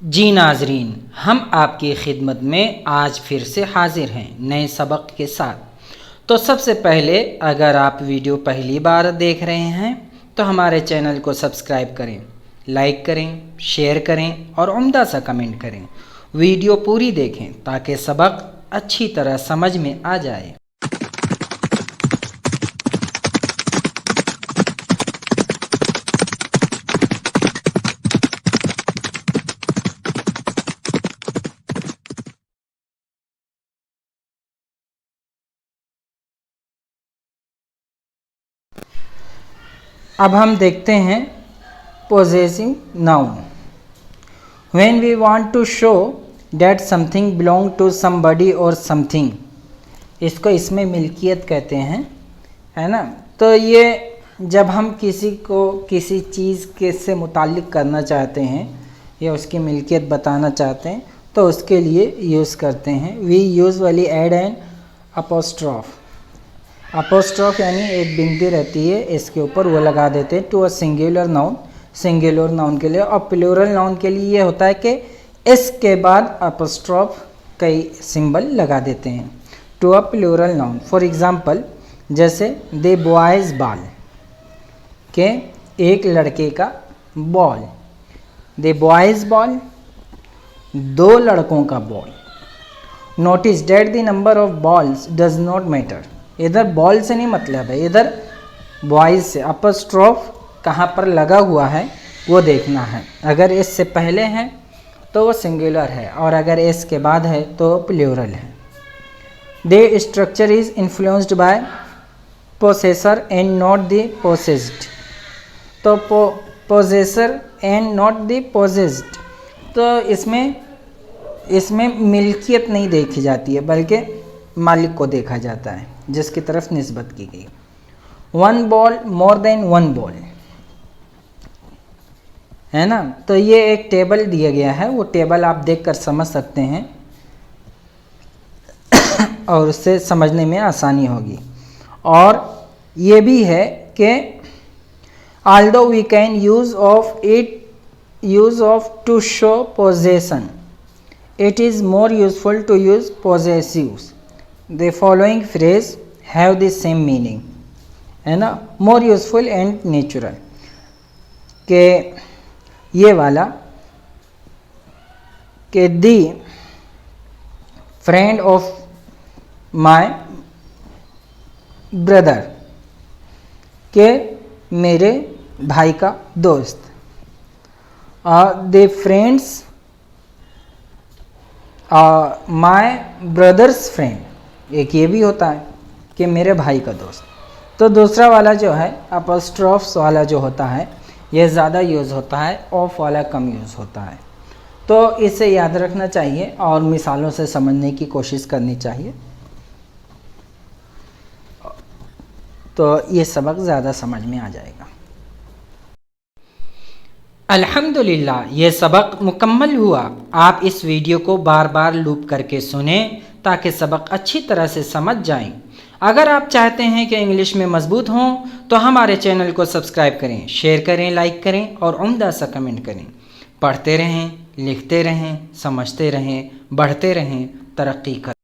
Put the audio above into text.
जी नाजरीन, हम आपकी खिदमत में आज फिर से हाजिर हैं नए सबक के साथ। तो सबसे पहले अगर आप वीडियो पहली बार देख रहे हैं तो हमारे चैनल को सब्सक्राइब करें, लाइक करें, शेयर करें और उम्दा सा कमेंट करें। वीडियो पूरी देखें ताकि सबक अच्छी तरह समझ में आ जाए। अब हम देखते हैं possessive noun. When we want to show that something belong to somebody और समथिंग, इसको इसमें मिल्कियत कहते हैं, है ना। तो ये जब हम किसी को किसी चीज़ के से मुताल्लिक करना चाहते हैं या उसकी मिल्कियत बताना चाहते हैं तो उसके लिए यूज़ करते हैं। We usually add an apostrophe. Apostrophe यानी एक बिंदी रहती है, इसके ऊपर वो लगा देते हैं to a singular noun, singular noun के लिए। और प्लूरल नाउन के लिए ये होता है कि इसके बाद अपोस्ट्रॉफ कई सिंबल लगा देते हैं to a plural noun. For example जैसे दे बॉयज़ बॉल, के एक लड़के का बॉल, दे बॉयज़ बॉल दो लड़कों का ball. Notice that the number of balls does not matter. इधर बॉल से नहीं मतलब है, इधर बॉयज़ से। अपोस्ट्रॉफ कहाँ पर लगा हुआ है वो देखना है। अगर इससे पहले है तो वो सिंगुलर है और अगर इसके बाद है तो प्लूरल है। The structure is influenced by possessor and not the possessed. तो possessor and not the possessed, तो इसमें मिल्कियत नहीं देखी जाती है बल्कि मालिक को देखा जाता है जिसकी तरफ निस्बत की गई। One ball more than one ball, है ना। तो ये एक टेबल दिया गया है, वो टेबल आप देखकर समझ सकते हैं और उससे समझने में आसानी होगी। और ये भी है कि although we can use of to show possession, it is more useful to use possessives. The following phrase have the same meaning, है ना। more useful and natural, के ये वाला कि the friend of my brother, के मेरे भाई का दोस्त। the friends my brother's friend, एक ये भी होता है कि मेरे भाई का दोस्त। तो दूसरा वाला जो है अपोस्ट्रॉफ्स वाला जो होता है ये ज़्यादा यूज़ होता है, ऑफ वाला कम यूज़ होता है। तो इसे याद रखना चाहिए और मिसालों से समझने की कोशिश करनी चाहिए, तो ये सबक ज़्यादा समझ में आ जाएगा। अल्हम्दुलिल्लाह, ये सबक मुकम्मल हुआ। आप इस वीडियो को बार बार लूप करके सुनें ताकि सबक अच्छी तरह से समझ जाएं। अगर आप चाहते हैं कि इंग्लिश में मजबूत हों तो हमारे चैनल को सब्सक्राइब करें, शेयर करें, लाइक करें और उम्दा सा कमेंट करें। पढ़ते रहें, लिखते रहें, समझते रहें, बढ़ते रहें, तरक्की करें।